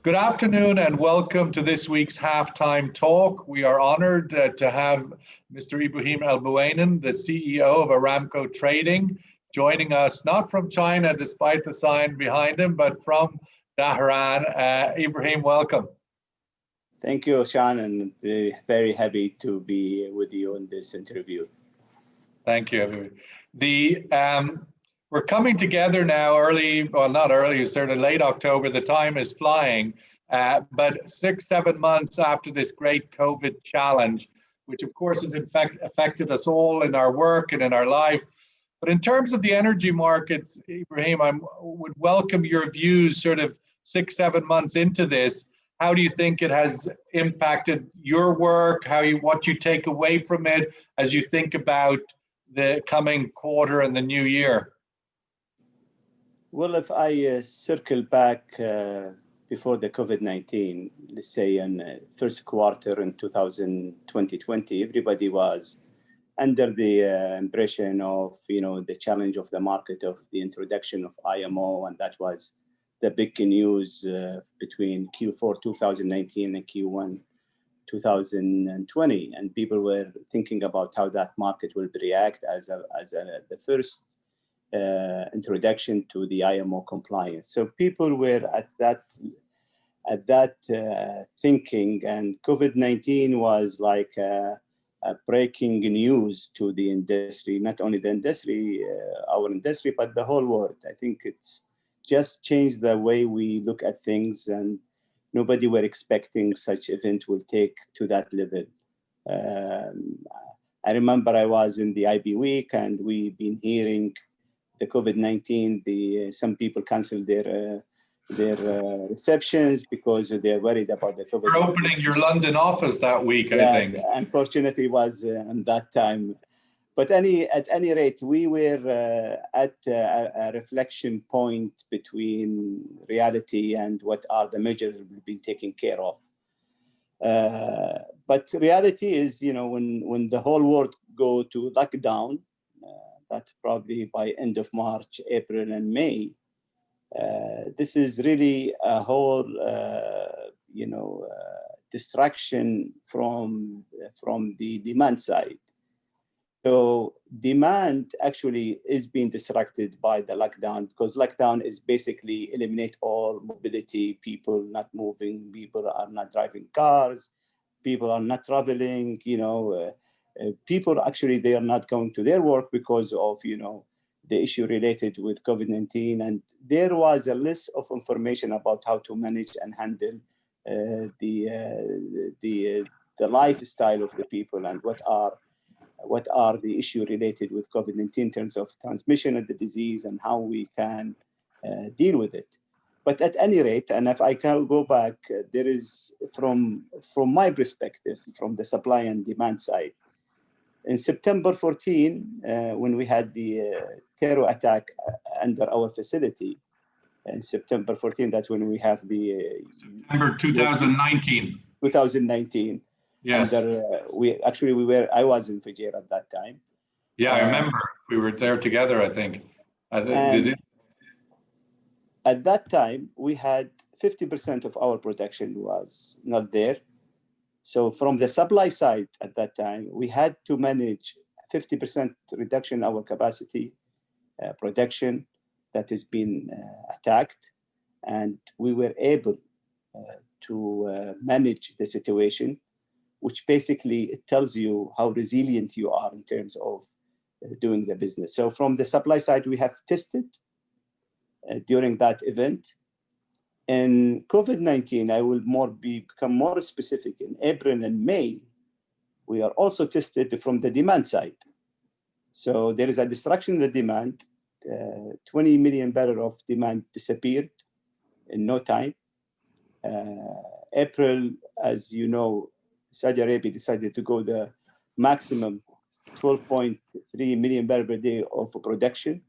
Good afternoon and welcome to this week's Halftime Talk. We are honored to have Mr. Ibrahim Al-Buainain, the CEO of Aramco Trading, joining us not from China, despite the sign behind him, but from Tehran. Ibrahim, welcome. Thank you, Sean, and very happy to be with you in this interview. Thank you. We're coming together now not early, sort of late October. The time is flying, but 6-7 months after this great COVID challenge, which of course has affected us all in our work and in our life. But in terms of the energy markets, Ibrahim, I would welcome your views sort of 6-7 months into this. How do you think it has impacted your work? What you take away from it as you think about the coming quarter and the new year? Well, if I circle back before the COVID-19, let's say in first quarter in 2020, everybody was under the impression of, the challenge of the market of the introduction of IMO, and that was the big news between Q4 2019 and Q1 2020, and people were thinking about how that market will react as the first introduction to the IMO compliance. So people were at that thinking, and COVID-19 was like a breaking news to the industry, not only the industry, our industry, but the whole world. I think it's just changed the way we look at things, and nobody were expecting such event will take to that level. I remember I was in the IB week, and we've been hearing the COVID-19. Some people canceled their receptions because they're worried about the COVID. You're opening your London office that week, yes, I think. Unfortunately, it was in that time. But at any rate, we were at a reflection point between reality and what are the measures we've been taking care of. But reality is, when the whole world go to lockdown, that's probably by end of March, April, and May. This is really a whole, distraction from the demand side. So demand actually is being disrupted by the lockdown, because lockdown is basically eliminate all mobility, people not moving, people are not driving cars, people are not traveling, people actually, they are not going to their work because of, the issue related with COVID-19. And there was a list of information about how to manage and handle the lifestyle of the people, and what are the issue related with COVID-19 in terms of transmission of the disease and how we can deal with it. But at any rate, and if I can go back, there is, from my perspective, from the supply and demand side, in September 14, when we had the terror attack under our facility, in September 14, that's when we have the... September 2019. 2019. Yes. I was in Fujairah at that time. Yeah, I remember. We were there together, I think. At that time, we had 50% of our production was not there. So from the supply side at that time, we had to manage 50% reduction in our capacity production that has been attacked. And we were able to manage the situation, which basically it tells you how resilient you are in terms of doing the business. So from the supply side, we have tested during that event. In COVID-19, I will become more specific. In April and May, we are also tested from the demand side. So there is a destruction in the demand. 20 million barrels of demand disappeared in no time. April, as you know, Saudi Arabia decided to go the maximum 12.3 million barrels per day of production.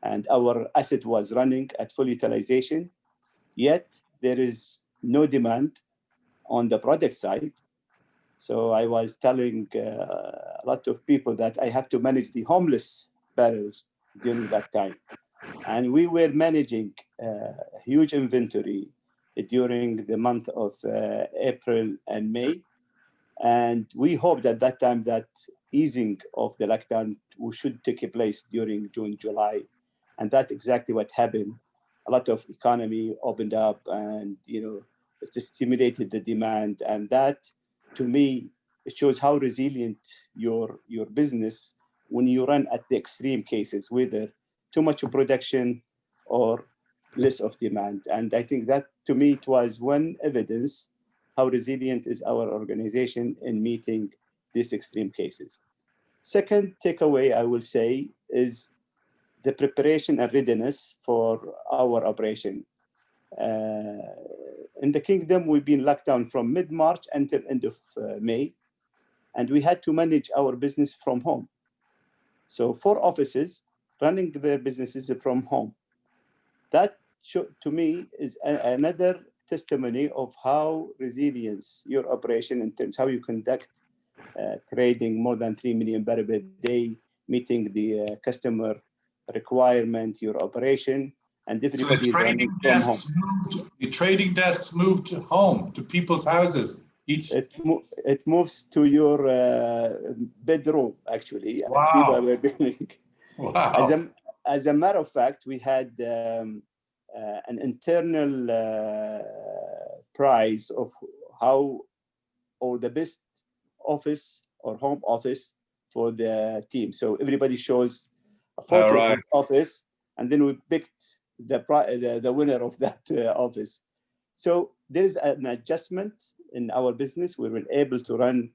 And our asset was running at full utilization. Yet there is no demand on the product side. So I was telling a lot of people that I have to manage the homeless barrels during that time. And we were managing huge inventory during the month of April and May. And we hoped at that time that easing of the lockdown should take place during June, July. And that's exactly what happened. A lot of economy opened up and, it stimulated the demand. And that, to me, it shows how resilient your business when you run at the extreme cases, whether too much production or less of demand. And I think that, to me, it was one evidence how resilient is our organization in meeting these extreme cases. Second takeaway, I will say, is the preparation and readiness for our operation. In the kingdom, we've been locked down from mid-March until end of May, and we had to manage our business from home. So 4 offices running their businesses from home. That, to me, is another testimony of how resilience your operation in terms how you conduct trading more than 3 million barrels a day, meeting the customer requirement, your operation, and everybody is running from home. The trading desks moved home to people's houses. It moves to your bedroom, actually. Wow. People were doing. Wow. As a matter of fact, we had an internal prize of the best office or home office for the team. So everybody shows a photo of his office, and then we picked the winner of that office. So there is an adjustment in our business. We were able to run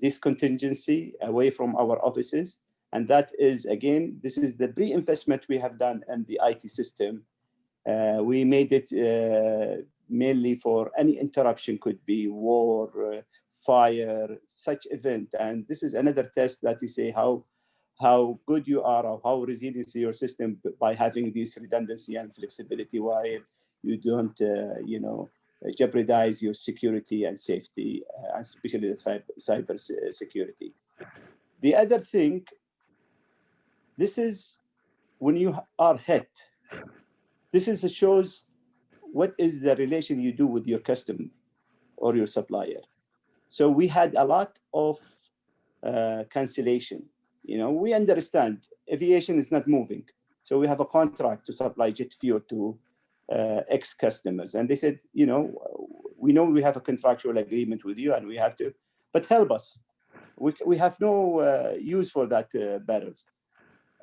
this contingency away from our offices. And that is, again, this is the pre-investment we have done in the IT system. We made it mainly for any interruption, could be war, fire, such event. And this is another test that you say how good you are, or how resilient is your system by having this redundancy and flexibility, while you don't, jeopardize your security and safety, especially the cyber security. The other thing, this is when you are hit. This shows what is the relation you do with your customer or your supplier. So we had a lot of cancellation. We understand aviation is not moving. So we have a contract to supply jet fuel to ex-customers. And they said, we know we have a contractual agreement with you and we have to, but help us. We have no use for that barrels.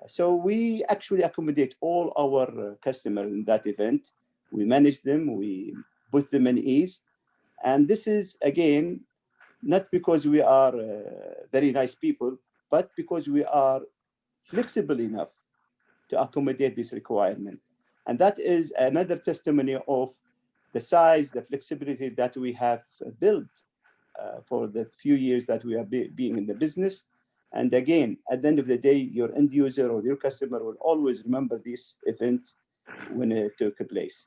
So we actually accommodate all our customers in that event. We manage them, we put them in ease. And this is, again, not because we are very nice people, but because we are flexible enough to accommodate this requirement. And that is another testimony of the size, the flexibility that we have built for the few years that we have being in the business. And again, at the end of the day, your end user or your customer will always remember this event when it took place.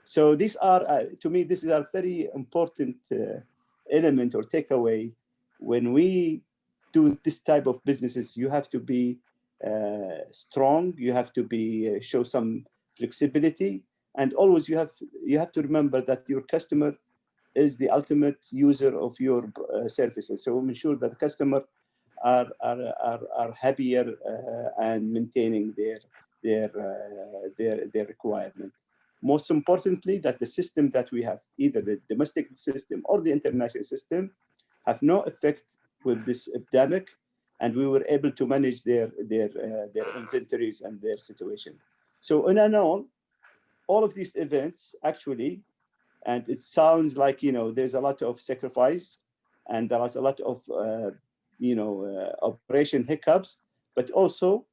So these are, to me, this is a very important element or takeaway. When we do this type of businesses, you have to be strong. You have to show some flexibility, and always you have to remember that your customer is the ultimate user of your services. So ensure that the customer are happier and maintaining their requirement. Most importantly, that the system that we have, either the domestic system or the international system, have no effect with this epidemic, and we were able to manage their inventories and their situation. So in all of these events actually, and it sounds like there's a lot of sacrifice and there was a lot of operation hiccups, but also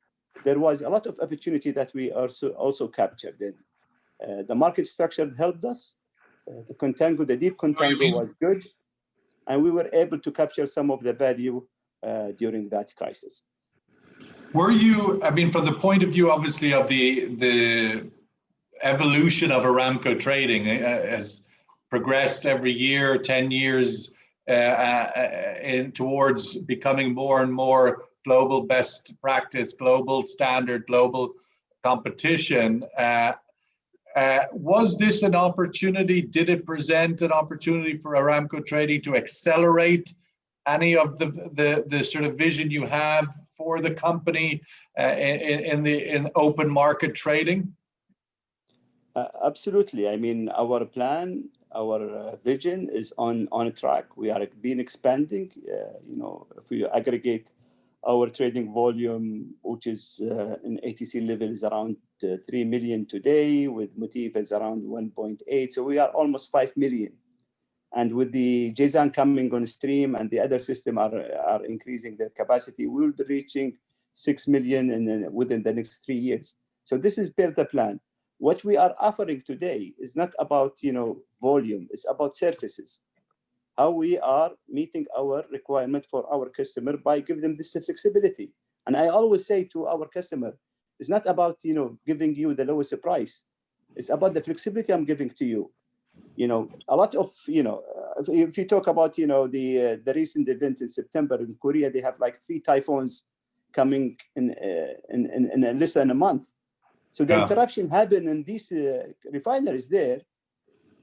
there was a lot of opportunity that we also captured in. The market structure helped us. The deep contango was good, and we were able to capture some of the value during that crisis. Were you, from the point of view, obviously, of the evolution of Aramco trading has progressed every year, 10 years towards becoming more and more global best practice, global standard, global competition. Was this an opportunity? Did it present an opportunity for Aramco Trading to accelerate any of the sort of vision you have for the company in open market trading? Absolutely. I mean, our plan, our vision is on track. We are been expanding. If we aggregate our trading volume, which is in ATC level is around 3 million today, with Motif is around 1.8. So we are almost 5 million. And with the Jazan coming on stream and the other system are increasing their capacity, we will be reaching 6 million within the next 3 years. So this is per the plan. What we are offering today is not about volume, it's about services. How we are meeting our requirement for our customer by giving them this flexibility. And I always say to our customer, it's not about giving you the lowest price. It's about the flexibility I'm giving to you. A lot of if you talk about the recent event in September in Korea, they have like 3 typhoons coming in less than a month. So the interruption happened in these refineries there.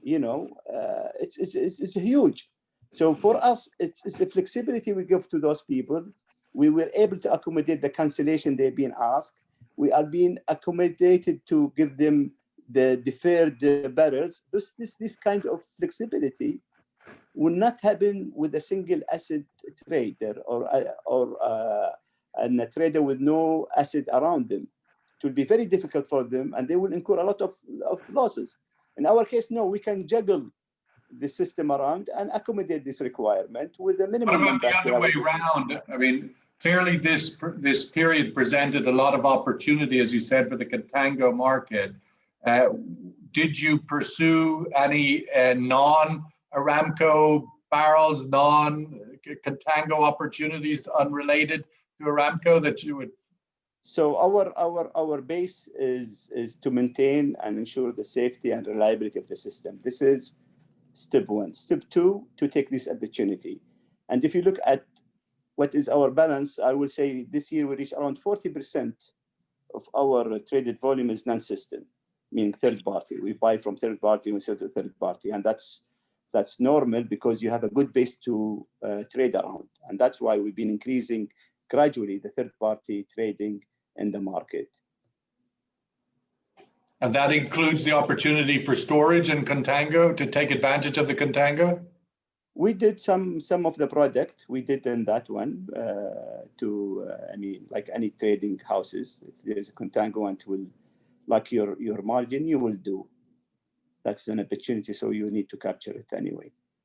It's huge. So for us, it's a flexibility we give to those people. We were able to accommodate the cancellation they've been asked. We are being accommodated to give them the deferred barrels. This kind of flexibility will not happen with a single asset trader or a trader with no asset around them. It will be very difficult for them, and they will incur a lot of losses. In our case, no, we can juggle the system around and accommodate this requirement with the minimum. What about the other way around? I mean, clearly this period presented a lot of opportunity, as you said, for the contango market. Did you pursue any non-Aramco barrels, non-contango opportunities unrelated to Aramco that you would? So our base is to maintain and ensure the safety and reliability of the system. This is step 1. Step 2, to take this opportunity. And if you look at what is our balance, I will say this year we reached around 40% of our traded volume is non-system, meaning third party. We buy from third party, we sell to third party. And that's normal because you have a good base to trade around. And that's why we've been increasing gradually the third party trading in the market. And that includes the opportunity for storage and contango, to take advantage of the contango? We did some of the product. We did in that one like any trading houses, if there's a contango and will like your margin, you will do. That's an opportunity, so you need to capture it anyway.